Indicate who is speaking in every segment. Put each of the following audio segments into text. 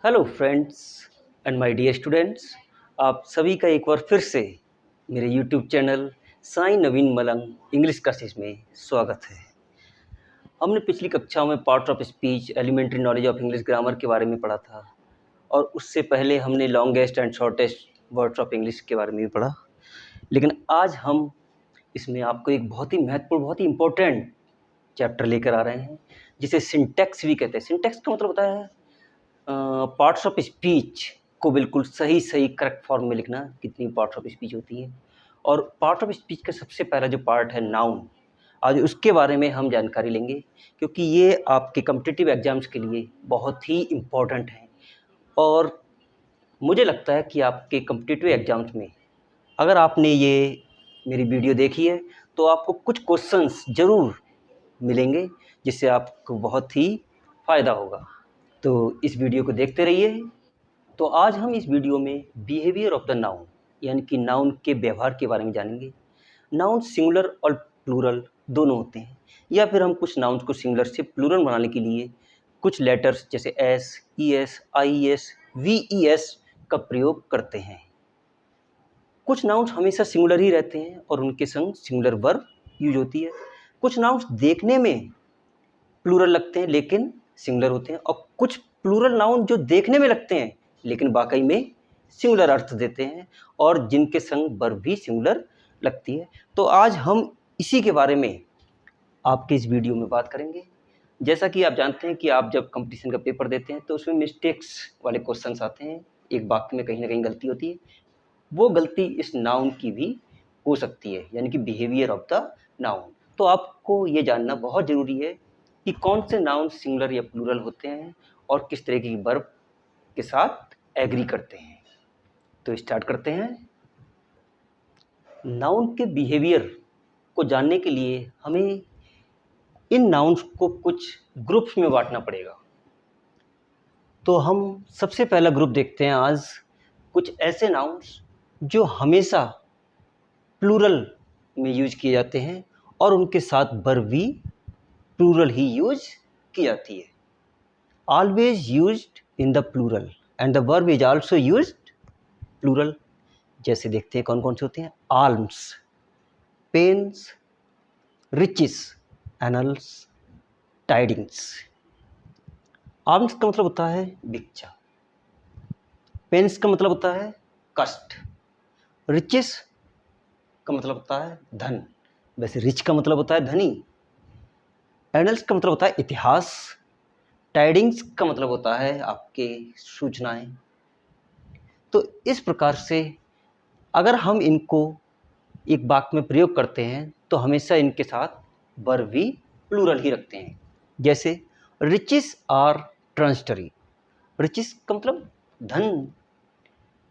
Speaker 1: Hello friends and my dear students. आप सभी का एक बार फिर से मेरे यूट्यूब चैनल साई नवीन मलंग इंग्लिश क्लासेस में स्वागत है। हमने पिछली कक्षाओं में part of speech, elementary knowledge of English grammar के बारे में पढ़ा था और उससे पहले हमने longest and shortest words of English के बारे में भी पढ़ा। लेकिन आज हम इसमें आपको एक बहुत ही महत्वपूर्ण, बहुत ही इम्पोर्टेंट चैप्टर लेकर आ रहे हैं जिसे सिंटैक्स भी कहते हैं। सिंटैक्स का मतलब होता है पार्ट्स ऑफ स्पीच को बिल्कुल सही करेक्ट फॉर्म में लिखना। कितनी पार्ट्स ऑफ स्पीच होती है और पार्ट ऑफ स्पीच का सबसे पहला जो पार्ट है नाउन, आज उसके बारे में हम जानकारी लेंगे क्योंकि ये आपके कॉम्पिटिटिव एग्जाम्स के लिए बहुत ही इम्पोर्टेंट है। और मुझे लगता है कि आपके कॉम्पिटिटिव एग्जाम्स में अगर आपने ये मेरी वीडियो देखी है तो आपको कुछ क्वेश्चंस ज़रूर मिलेंगे जिससे आपको बहुत ही फ़ायदा होगा। तो इस वीडियो को देखते रहिए। तो आज हम इस वीडियो में बिहेवियर ऑफ द नाउन यानी कि नाउन के व्यवहार के बारे में जानेंगे। नाउन सिंगुलर और प्लूरल दोनों होते हैं, या फिर हम कुछ नाउन्स को सिंगुलर से प्लूरल बनाने के लिए कुछ लेटर्स जैसे S, E S, I S, V E S का प्रयोग करते हैं। कुछ नाउन्स हमेशा सिंगुलर ही रहते हैं और उनके संग सिंगुलर वर्ब यूज होती है। कुछ नाउन्स देखने में प्लूरल लगते हैं लेकिन सिंगुलर होते हैं, और कुछ प्लूरल नाउन जो देखने में लगते हैं लेकिन वाकई में सिंगुलर अर्थ देते हैं और जिनके संग वर्ब भी सिंगुलर लगती है। तो आज हम इसी के बारे में आपके इस वीडियो में बात करेंगे। जैसा कि आप जानते हैं कि आप जब कंपटीशन का पेपर देते हैं तो उसमें मिस्टेक्स वाले क्वेश्चंस आते हैं, एक वाक्य में कहीं ना कहीं गलती होती है। वो गलती इस नाउन की भी हो सकती है, यानी कि बिहेवियर ऑफ द नाउन। तो आपको ये जानना बहुत ज़रूरी है कि कौन से नाउन सिंगुलर या प्लूरल होते हैं और किस तरह की वर्ब के साथ एग्री करते हैं। तो स्टार्ट करते हैं। नाउन के बिहेवियर को जानने के लिए हमें इन नाउन्स को कुछ ग्रुप्स में बांटना पड़ेगा। तो हम सबसे पहला ग्रुप देखते हैं आज, कुछ ऐसे नाउन्स जो हमेशा प्लूरल में यूज किए जाते हैं और उनके साथ वर्ब भी प्लूरल ही यूज की जाती है। Always used in the plural and the verb is also used plural. जैसे देखते हैं कौन कौन से होते हैं। Alms, pains, riches, annals, tidings. Alms का मतलब होता है भिक्षा, पेन्स का मतलब होता है कष्ट, रिचेस का मतलब होता है धन, वैसे रिच का मतलब होता है धनी, एनल्स का मतलब होता है इतिहास, टाइडिंग्स का मतलब होता है आपके सूचनाएं। तो इस प्रकार से अगर हम इनको एक वाक्य में प्रयोग करते हैं तो हमेशा इनके साथ वर्ब भी प्लूरल ही रखते हैं। जैसे रिचेस आर ट्रांसटरी, रिचेस का मतलब धन,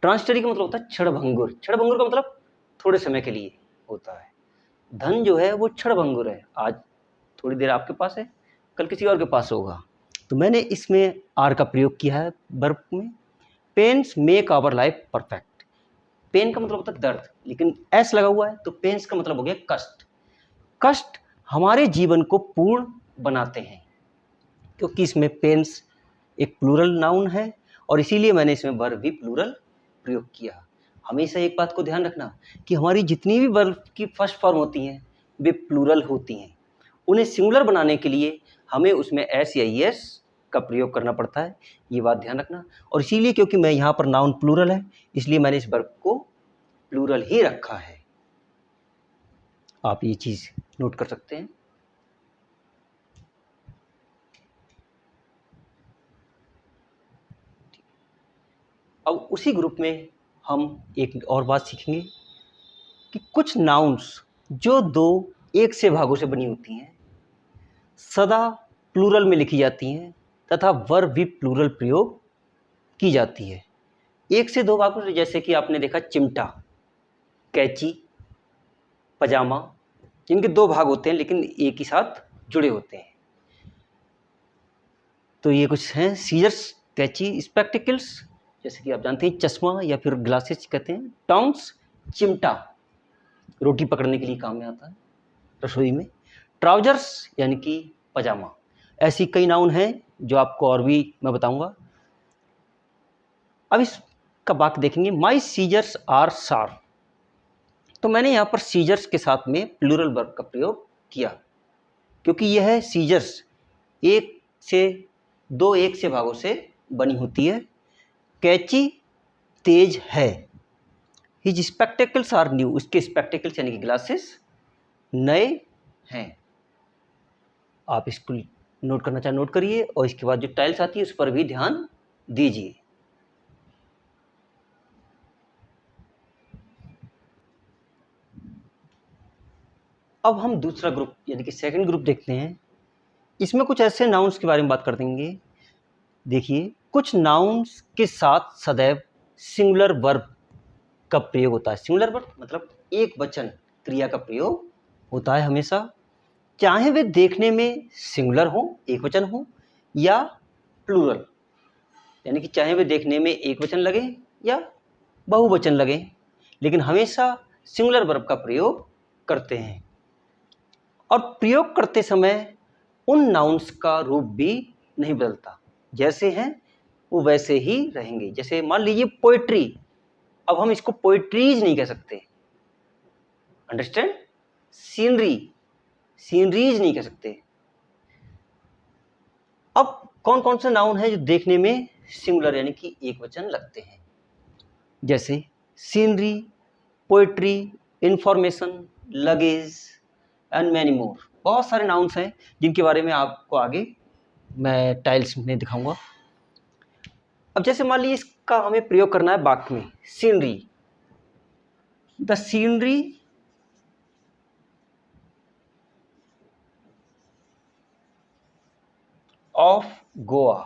Speaker 1: ट्रांसटरी का मतलब होता है क्षणभंगुर, क्षणभंगुर का मतलब थोड़े समय के लिए होता है। धन जो है वो क्षणभंगुर है, आज थोड़ी देर आपके पास है, कल किसी और के पास होगा। तो मैंने इसमें आर का प्रयोग किया है वर्ब में। Pains make our life perfect, pain का मतलब होता है दर्द लेकिन एस लगा हुआ है तो पेन्स का मतलब हो गया कष्ट। कष्ट हमारे जीवन को पूर्ण बनाते हैं क्योंकि इसमें पेन्स एक प्लूरल नाउन है और इसीलिए मैंने इसमें वर्ब भी प्लूरल प्रयोग किया। हमेशा एक बात को ध्यान रखना कि हमारी जितनी भी वर्ब की फर्स्ट फॉर्म होती हैं वे प्लूरल होती हैं। उन्हें सिंगुलर बनाने के लिए हमें उसमें एस या एस का प्रयोग करना पड़ता है, ये बात ध्यान रखना। और इसीलिए क्योंकि मैं यहाँ पर नाउन प्लूरल है इसलिए मैंने इस वर्ब को प्लूरल ही रखा है। आप ये चीज़ नोट कर सकते हैं। अब उसी ग्रुप में हम एक और बात सीखेंगे कि कुछ नाउन्स जो दो एक से भागों से बनी होती हैं सदा प्लूरल में लिखी जाती हैं तथा वर्ब भी प्लूरल प्रयोग की जाती है। एक से दो भागों से, जैसे कि आपने देखा चिमटा, कैंची, पजामा, जिनके दो भाग होते हैं लेकिन एक ही साथ जुड़े होते हैं। तो ये कुछ हैं सीजर्स, कैंची, स्पेक्टिकल्स, जैसे कि आप जानते हैं चश्मा या फिर ग्लासेस कहते हैं, टोंग्स, चिमटा रोटी पकड़ने के लिए काम में आता है रसोई में, ट्राउजर्स यानी कि पजामा। ऐसी कई नाउन हैं जो आपको और भी मैं बताऊंगा। अब इसका वाक्य देखेंगे, माई सीजर्स आर शार्प। तो मैंने यहाँ पर सीजर्स के साथ में प्लूरल वर्ब का प्रयोग किया, क्योंकि यह है सीजर्स एक से भागों से बनी होती है। कैची तेज है। हिज स्पेक्टेकल्स आर न्यू, उसके स्पेक्टेकल्स यानी कि ग्लासेस नए हैं। आप इसको नोट करना चाहे नोट करिए, और इसके बाद जो टाइल्स आती है उस पर भी ध्यान दीजिए। अब हम दूसरा ग्रुप यानी कि सेकंड ग्रुप देखते हैं। इसमें कुछ ऐसे नाउन्स के बारे में बात कर देंगे। देखिए, कुछ नाउन्स के साथ सदैव सिंगुलर वर्ब का प्रयोग होता है। सिंगुलर वर्ब मतलब एक वचन क्रिया का प्रयोग होता है हमेशा, चाहे वे देखने में सिंगुलर हो, एक वचन हो, या प्लूरल, यानी कि चाहे वे देखने में एक वचन लगे या बहुवचन लगे, लेकिन हमेशा सिंगुलर वर्ब का प्रयोग करते हैं। और प्रयोग करते समय उन नाउन्स का रूप भी नहीं बदलता, जैसे हैं वो वैसे ही रहेंगे। जैसे मान लीजिए पोएट्री, अब हम इसको पोएट्रीज नहीं कह सकते, अंडरस्टैंड। सीनरीज नहीं कह सकते। अब कौन कौन से नाउन हैं जो देखने में सिंगुलर यानी कि एक वचन लगते हैं, जैसे scenery, poetry, information, luggage and many more. बहुत सारे नाउन्स हैं जिनके बारे में आपको आगे मैं टाइल्स में दिखाऊंगा। अब जैसे मान लीजिए इसका हमें प्रयोग करना है वाक्य में, scenery. The scenery of Goa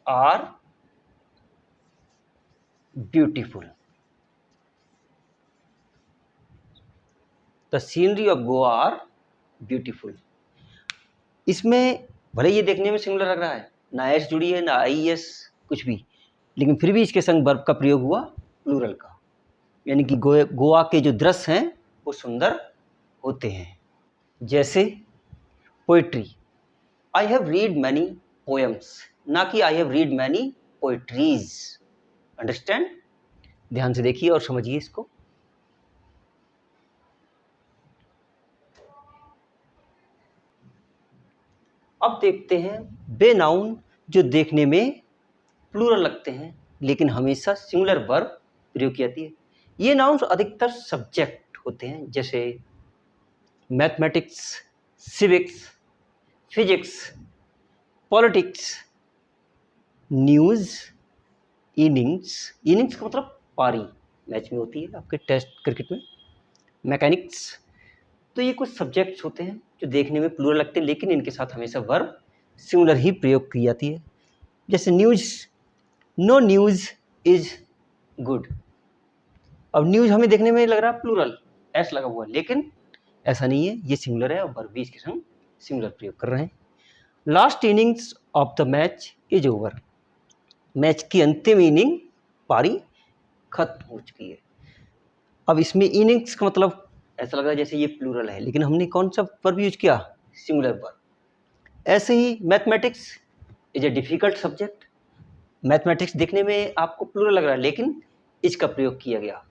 Speaker 1: are beautiful. The scenery of Goa are beautiful. इसमें भले ये देखने में सिंगुलर लग रहा है, ना एस जुड़ी है ना आई एस कुछ भी, लेकिन फिर भी इसके संग वर्ब का प्रयोग हुआ प्लूरल का, यानी कि गोवा के जो दृश्य हैं वो सुंदर होते हैं। जैसे poetry, I have read many poems, ना कि I have read many poetries. Understand. ध्यान से देखिए और समझिए इसको। अब देखते हैं वे नाउन जो देखने में प्लूरल लगते हैं लेकिन हमेशा सिंगुलर वर्ब प्रयोग की जाती है। ये नाउन्स अधिकतर सब्जेक्ट होते हैं, जैसे mathematics, civics, physics, politics, news, innings का मतलब पारी, मैच में होती है आपके टेस्ट क्रिकेट में, मैकेनिक्स। तो ये कुछ सब्जेक्ट्स होते हैं जो देखने में प्लूरल लगते हैं लेकिन इनके साथ हमेशा वर्ब सिंगुलर ही प्रयोग की जाती है। जैसे news, no news is good. अब न्यूज़ हमें देखने में लग रहा है प्लूरल, एस लगा हुआ, लेकिन ऐसा नहीं है, ये सिंगुलर है और वर्ब भी इसके संग सिंगुलर प्रयोग कर रहे हैं। Last innings of the match is over. Match की अंतिम इनिंग, पारी खत्म हो चुकी है। अब इसमें इनिंग्स का मतलब ऐसा लग रहा है जैसे ये प्लूरल है, लेकिन हमने कौन सा वर्ब यूज किया, सिंगुलर वर्ब। ऐसे ही mathematics is a difficult subject. Mathematics देखने में आपको प्लूरल लग रहा है लेकिन इसका प्रयोग किया गया।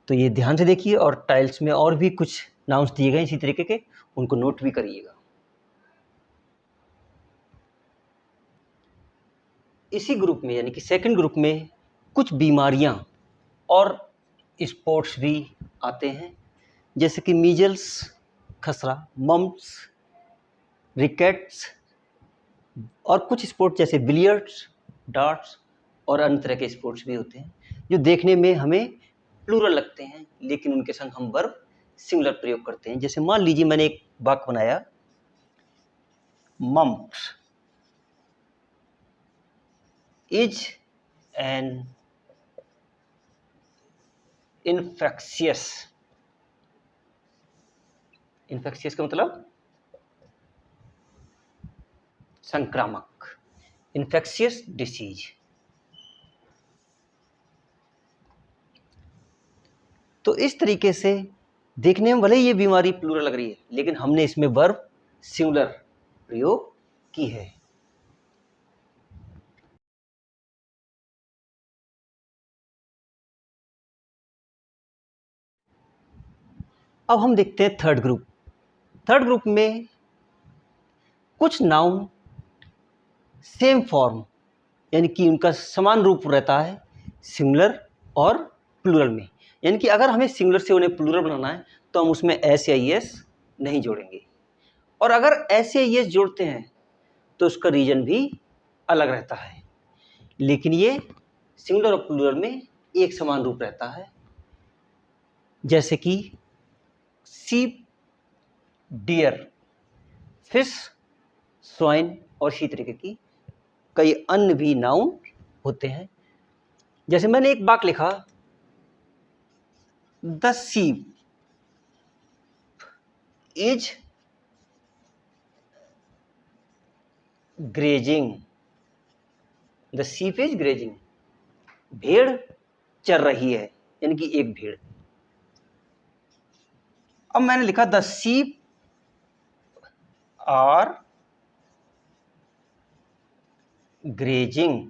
Speaker 1: तो ये ध्यान से देखिए, और टाइल्स में और भी कुछ नाउन्स दिए गए इसी तरीके के, उनको नोट भी करिएगा। इसी ग्रुप में यानी कि सेकंड ग्रुप में कुछ बीमारियां और स्पॉट्स भी आते हैं, जैसे कि मीजल्स, खसरा, मम्प्स, रिकेट्स, और कुछ स्पोर्ट्स जैसे बिलियर्ड्स, डार्ट्स और अन्य तरह के स्पोर्ट्स भी होते हैं जो देखने में हमें प्लूरल लगते हैं लेकिन उनके संग हम वर्ब सिंगुलर प्रयोग करते हैं। जैसे मान लीजिए मैंने एक वाक्य बनाया, मम्प्स इज एन इन्फेक्शियस का मतलब संक्रामक, इन्फेक्शियस डिसीज। तो इस तरीके से देखने में भले ही ये बीमारी प्लूरल लग रही है लेकिन हमने इसमें वर्ब सिंगुलर प्रयोग की है। अब हम देखते हैं थर्ड ग्रुप। थर्ड ग्रुप में कुछ नाउन सेम फॉर्म यानी कि उनका समान रूप रहता है सिंगुलर और प्लूरल में। यानी कि अगर हमें सिंगुलर से उन्हें प्लूरल बनाना है तो हम उसमें एस या एस नहीं जोड़ेंगे, और अगर एस या एस जोड़ते हैं तो उसका रीजन भी अलग रहता है। लेकिन ये सिंगुलर और प्लूरल में एक समान रूप रहता है, जैसे कि सीप, डियर, फिश, स्वाइन और इसी तरीके की कई अन्य भी नाउन होते हैं। जैसे मैंने एक वाक्य लिखा, the ship is grazing. The ship is grazing, भेड़ चर रही है, यानी कि एक भेड़। अब मैंने लिखा द सीप आर ग्रेजिंग,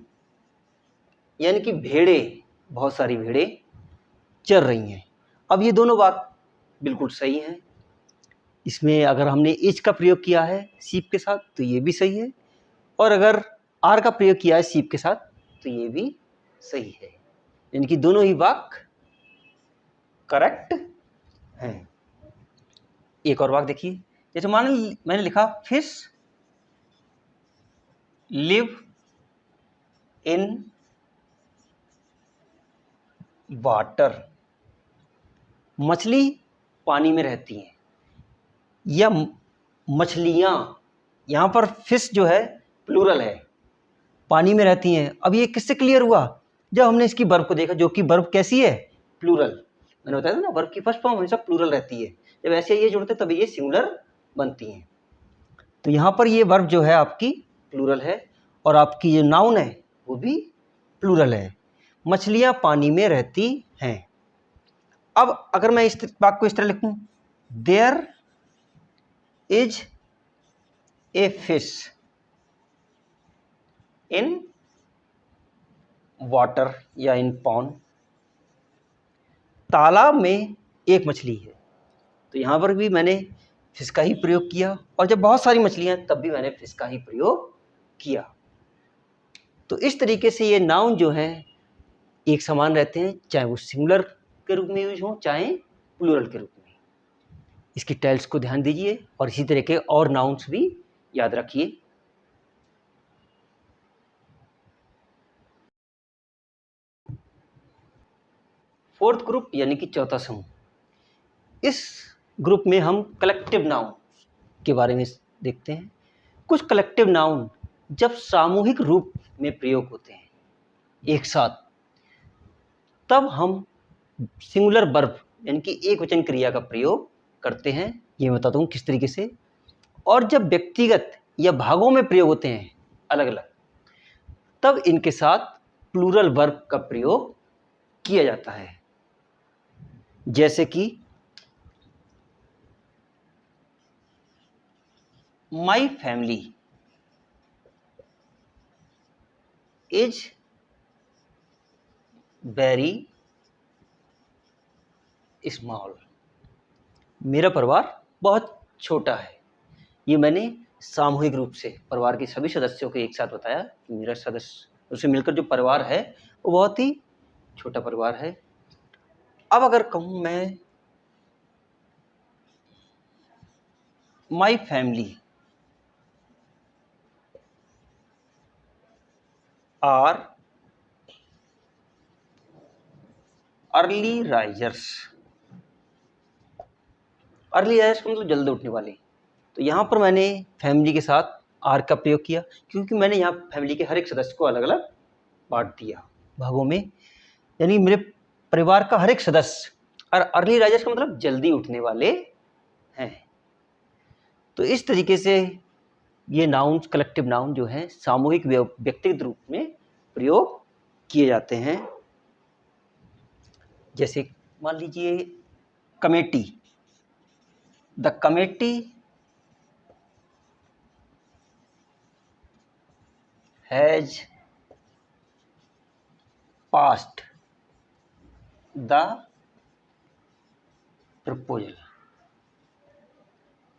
Speaker 1: यानी कि भेड़े, बहुत सारी भेड़े चर रही हैं। अब ये दोनों बात बिल्कुल सही हैं। इसमें अगर हमने इज का प्रयोग किया है सीप के साथ तो ये भी सही है, और अगर आर का प्रयोग किया है सीप के साथ तो ये भी सही है। यानी कि दोनों ही वाक्य करेक्ट हैं। एक और वाक्य देखिए, जैसे मैंने लिखा फिश लिव इन वाटर। मछली पानी में रहती हैं, या मछलियाँ, यहाँ पर फिश जो है प्लूरल है, पानी में रहती हैं। अब ये किससे क्लियर हुआ? जब हमने इसकी वर्ब को देखा, जो कि वर्ब कैसी है? प्लूरल। मैंने बताया था ना, वर्ब की फर्स्ट फॉर्म हमेशा प्लूरल रहती है। जब ऐसे ये जुड़ते तभी ये सिंगुलर बनती हैं। तो यहाँ पर ये वर्ब जो है आपकी प्लूरल है, और आपकी जो नाउन है वो भी प्लूरल है। मछलियाँ पानी में रहती हैं। अब अगर मैं इस वाक्य को इस तरह लिखूं, there is a fish in water या इन पॉन्ड। तालाब में एक मछली है। तो यहाँ पर भी मैंने फिश का ही प्रयोग किया, और जब बहुत सारी मछलियाँ तब भी मैंने फिश का ही प्रयोग किया। तो इस तरीके से ये नाउन जो है एक समान रहते हैं, चाहे वो सिंगुलर के रूप में यूज हो चाहे प्लूरल के रूप में। इसकी टेल्स को ध्यान दीजिए, और इसी तरह के और नाउन्स भी याद रखिए। फोर्थ ग्रुप यानी कि चौथा समूह, इस ग्रुप में हम कलेक्टिव नाउन के बारे में देखते हैं। कुछ कलेक्टिव नाउन जब सामूहिक रूप में प्रयोग होते हैं एक साथ, तब हम सिंगुलर वर्ब यानी कि एक वचन क्रिया का प्रयोग करते हैं। ये मैं बताता हूँ किस तरीके से। और जब व्यक्तिगत या भागों में प्रयोग होते हैं अलग अलग, तब इनके साथ प्लूरल वर्ब का प्रयोग किया जाता है। जैसे कि my family is very small. मेरा परिवार बहुत छोटा है। ये मैंने सामूहिक रूप से परिवार के सभी सदस्यों को एक साथ बताया कि मेरा सदस्य उसे मिलकर जो परिवार है वो बहुत ही छोटा परिवार है। अब अगर कहूँ मैं my family are early risers. Early risers का मतलब जल्द उठने वाले। तो यहाँ पर मैंने फैमिली के साथ आर का प्रयोग किया, क्योंकि मैंने यहाँ फैमिली के हर एक सदस्य को अलग अलग बांट दिया भागों में, यानी मेरे परिवार का हर एक सदस्य। और अर्ली राइजर्स का मतलब जल्दी उठने वाले हैं। तो इस तरीके से ये नाउन, कलेक्टिव नाउन जो है सामूहिक व्यक्तिगत रूप में प्रयोग किए जाते हैं। जैसे मान लीजिए committee, the committee has passed the proposal.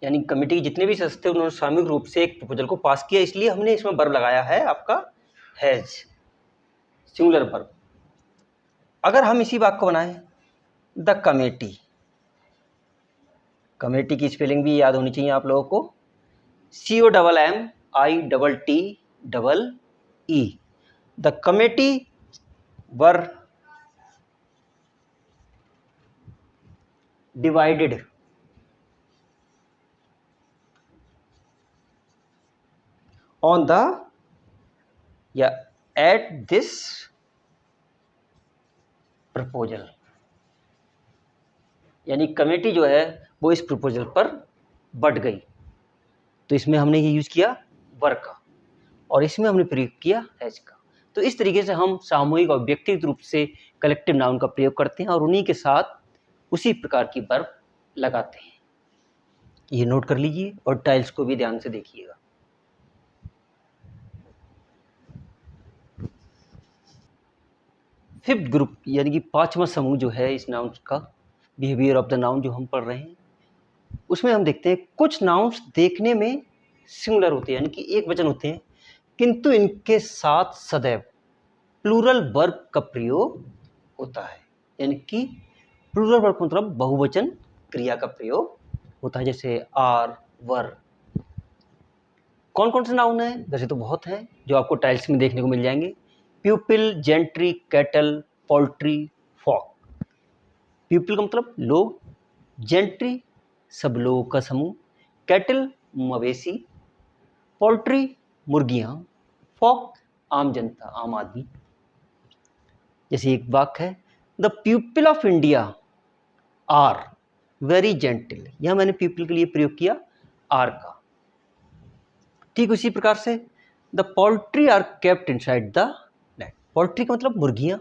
Speaker 1: यानी कमेटी के जितने भी सदस्य थे उन्होंने सामूहिक रूप से एक प्रपोजल को पास किया, इसलिए हमने इसमें वर्ब लगाया है आपका हैज, सिंगुलर वर्ब। अगर हम इसी वाक्य को बनाएं, द कमेटी, कमेटी की स्पेलिंग भी याद होनी चाहिए आप लोगों को, COMMITTEE, the committee were divided on the या एट दिस प्रपोजल, यानी कमेटी जो है वो इस प्रपोजल पर बढ़ गई। तो इसमें हमने ये यूज किया वर का और इसमें हमने प्रयोग किया हैज का। तो इस तरीके से हम सामूहिक और व्यक्तिगत रूप से कलेक्टिव नाउन का प्रयोग करते हैं और उन्हीं के साथ उसी प्रकार की वर्ब लगाते हैं। ये नोट कर लीजिए और टाइल्स को भी ध्यान से देखिएगा। फिफ्थ ग्रुप यानी कि पांचवा समूह जो है इस नाउन का, बिहेवियर ऑफ द नाउन जो हम पढ़ रहे हैं, उसमें हम देखते हैं कुछ नाउन्स देखने में सिंगुलर होते हैं यानी कि एक वचन होते हैं, किंतु इनके साथ सदैव प्लूरल वर्ब का प्रयोग होता है। यानी कि प्लूरल वर्ब मतलब बहुवचन क्रिया का प्रयोग होता है, जैसे आर, वर। कौन कौन से नाउन हैं? वैसे तो बहुत हैं जो आपको टाइल्स में देखने को मिल जाएंगे। Pupil, gentry, cattle, poultry, folk. Pupil का मतलब लोग, जेंट्री सब लोगों का समूह, कैटल मवेशी, पोल्ट्री मुर्गियां, फॉक आम जनता, आम आदमी। जैसे एक वाक्य है, the people of India are very gentle. यहां मैंने पीपल के लिए प्रयोग किया आर का। ठीक उसी प्रकार से the poultry are kept inside the net. Poultry का मतलब मुर्गियां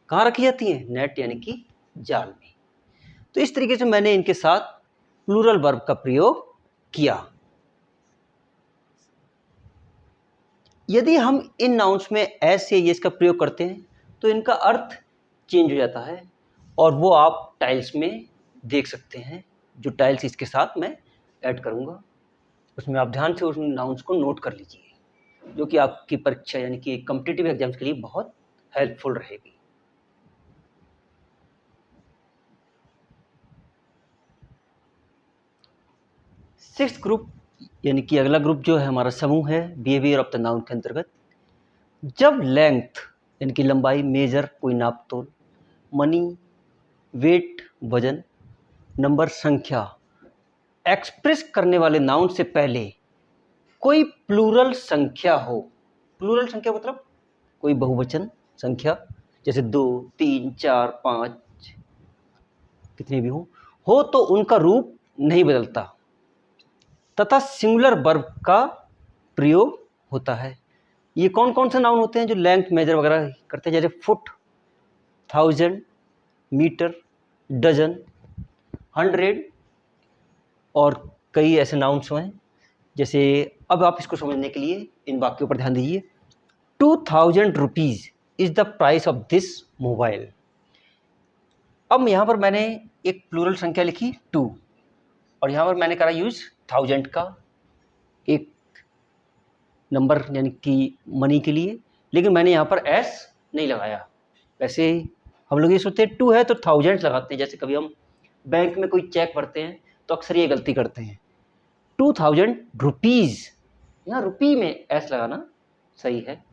Speaker 1: कहाँ रखी जाती हैं? नेट यानी कि जाल में। तो इस तरीके से मैंने इनके साथ प्लूरल वर्ब का प्रयोग किया। यदि हम इन नाउन्स में एस या येस का प्रयोग करते हैं तो इनका अर्थ चेंज हो जाता है और वो आप टाइल्स में देख सकते हैं। जो टाइल्स इसके साथ मैं ऐड करूंगा उसमें आप ध्यान से उस नाउन्स को नोट कर लीजिए, जो कि आपकी परीक्षा यानी कि कॉम्पिटिटिव एग्जाम्स के लिए बहुत हेल्पफुल रहेगी। सिक्स्थ ग्रुप यानी कि अगला ग्रुप जो है हमारा समूह है बिहेवियर ऑफ द नाउन के अंतर्गत, जब लेंथ यानी कि लंबाई, मेजर कोई नाप तोल, मनी वेट वजन, नंबर संख्या एक्सप्रेस करने वाले नाउन से पहले कोई प्लूरल संख्या हो। प्लूरल संख्या मतलब कोई बहुवचन संख्या, जैसे 2, 3, 4, 5 कितने भी हो तो उनका रूप नहीं बदलता तथा सिंगुलर वर्ब का प्रयोग होता है। ये कौन कौन से नाउन होते हैं जो लेंथ मेजर वगैरह करते हैं? जैसे फुट, 1000, मीटर, डजन, 100 और कई ऐसे नाउन्स हैं। जैसे अब आप इसको समझने के लिए इन वाक्यों पर ध्यान दीजिए। 2000 rupees is the price of this mobile. अब यहाँ पर मैंने एक प्लूरल संख्या लिखी 2 और यहाँ पर मैंने करा यूज 1000 का एक नंबर यानी कि मनी के लिए, लेकिन मैंने यहाँ पर एस नहीं लगाया। वैसे हम लोग ये सोचते हैं 2 है तो 1000 लगाते हैं। जैसे कभी हम बैंक में कोई चेक भरते हैं तो अक्सर ये गलती करते हैं, 2000 रुपीज, यहाँ रुपी में एस लगाना सही है,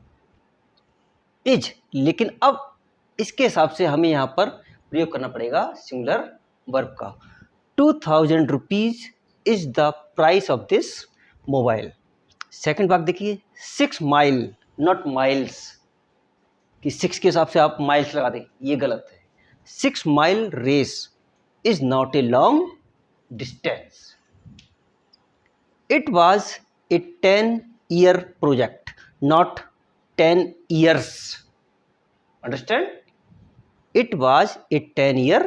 Speaker 1: इज। लेकिन अब इसके हिसाब से हमें यहाँ पर प्रयोग करना पड़ेगा सिंगुलर वर्ब का। 2000 rupees is the price of this mobile. Second वाक्य देखिए, 6 माइल नॉट माइल्स, कि 6 के हिसाब से आप माइल्स लगा दें, ये गलत है। 6 mile race is not a long distance. It was a 10-year project not 10 years। Understand? It was a 10-year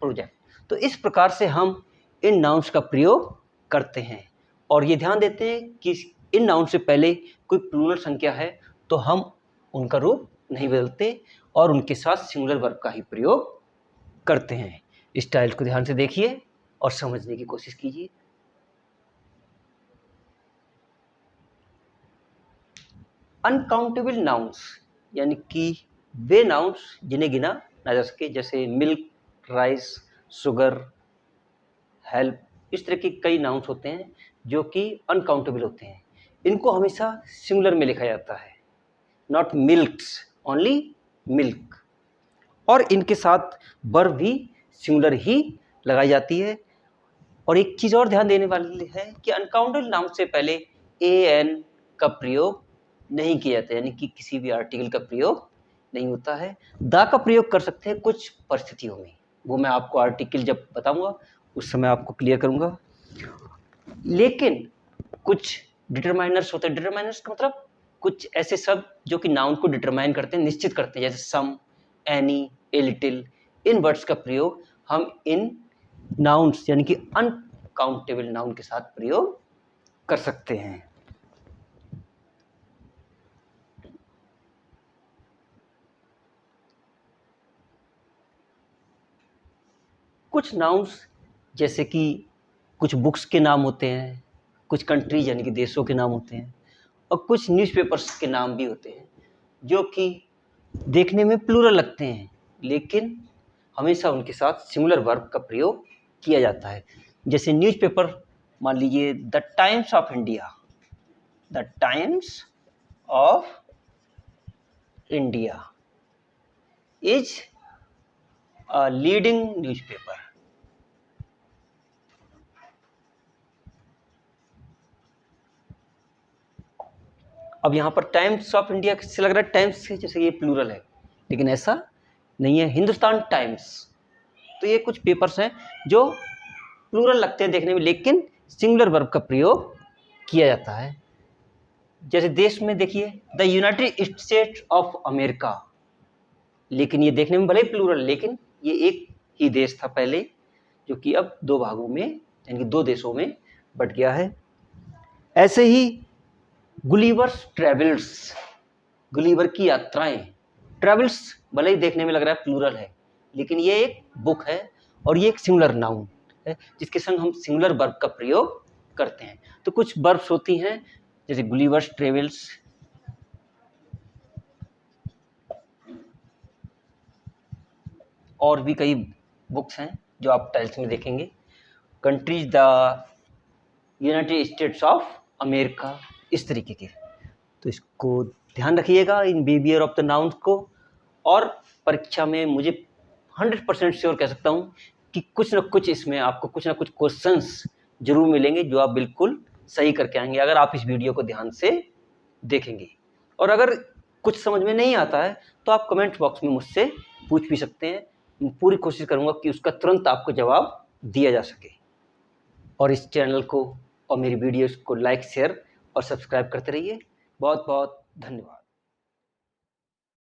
Speaker 1: project. तो इस प्रकार से हम इन नाउन्स का प्रयोग करते हैं और ये ध्यान देते हैं कि इन नाउन से पहले कोई प्लूरल संख्या है तो हम उनका रूप नहीं बदलते और उनके साथ सिंगुलर वर्ब का ही प्रयोग करते हैं। इस स्टाइल को ध्यान से देखिए और समझने की कोशिश कीजिए। अनकाउंटेबल नाउन्स यानी कि वे नाउन्स जिन्हें गिना ना जा सके, जैसे मिल्क, राइस, शुगर, हेल्प, इस तरह के कई नाउन्स होते हैं जो कि अनकाउंटेबल होते हैं। इनको हमेशा सिंगुलर में लिखा जाता है, नॉट मिल्क्स, ओनली मिल्क। और इनके साथ वर्ब भी सिंगुलर ही लगाई जाती है। और एक चीज़ और ध्यान देने वाली है कि अनकाउंटेबल नाउन से पहले ए एन का प्रयोग नहीं किया जाता, यानी कि किसी भी आर्टिकल का प्रयोग नहीं होता है। दा का प्रयोग कर सकते हैं कुछ परिस्थितियों में, वो मैं आपको आर्टिकल जब बताऊंगा उस समय आपको क्लियर करूंगा। लेकिन कुछ डिटरमाइनर्स होते हैं। डिटरमाइनर्स का मतलब कुछ ऐसे शब्द जो कि नाउन को डिटरमाइन करते हैं, निश्चित करते हैं, जैसे सम, एनी, ए लिटिल। इन वर्ड्स का प्रयोग हम इन नाउन्स यानी कि अनकाउंटेबल नाउन के साथ प्रयोग कर सकते हैं। कुछ नाउन्स जैसे कि कुछ बुक्स के नाम होते हैं, कुछ कंट्रीज यानी कि देशों के नाम होते हैं, और कुछ न्यूज़पेपर्स के नाम भी होते हैं जो कि देखने में प्लूरल लगते हैं, लेकिन हमेशा उनके साथ सिंगुलर वर्ब का प्रयोग किया जाता है। जैसे न्यूज़पेपर, मान लीजिए the times of India, the times of India is a leading newspaper. अब यहाँ पर टाइम्स ऑफ इंडिया किससे लग रहा है? टाइम्स से, जैसे ये प्लूरल है, लेकिन ऐसा नहीं है। हिंदुस्तान टाइम्स, तो ये कुछ पेपर्स हैं जो प्लूरल लगते हैं देखने में, लेकिन सिंगुलर वर्ब का प्रयोग किया जाता है। जैसे देश में देखिए the United states of America, लेकिन ये देखने में भले ही प्लूरल, लेकिन ये एक ही देश था पहले, जो कि अब दो भागों में यानी कि दो देशों में बट गया है। ऐसे ही गुलिवर्स ट्रेवल्स, गुलिवर की यात्राएं, ट्रेवल्स भले ही देखने में लग रहा है प्लूरल है, लेकिन ये एक बुक है और ये एक सिंगुलर नाउन है जिसके संग हम सिंगुलर वर्ब का प्रयोग करते हैं। तो कुछ वर्ब्स होती हैं जैसे गुलिवर्स ट्रेवल्स, और भी कई बुक्स हैं जो आप टाइल्स में देखेंगे। Countries the United states of America, इस तरीके के। तो इसको ध्यान रखिएगा in behaviour of the nouns को। और परीक्षा में मुझे 100% श्योर कह सकता हूँ कि कुछ ना कुछ इसमें आपको कुछ ना कुछ क्वेश्चंस जरूर मिलेंगे जो आप बिल्कुल सही करके आएंगे अगर आप इस वीडियो को ध्यान से देखेंगे। और अगर कुछ समझ में नहीं आता है तो आप कमेंट बॉक्स में मुझसे पूछ भी सकते हैं। मैं पूरी कोशिश करूँगा कि उसका तुरंत आपको जवाब दिया जा सके। और इस चैनल को और मेरी वीडियोस को लाइक, शेयर और सब्सक्राइब करते रहिए। बहुत बहुत धन्यवाद।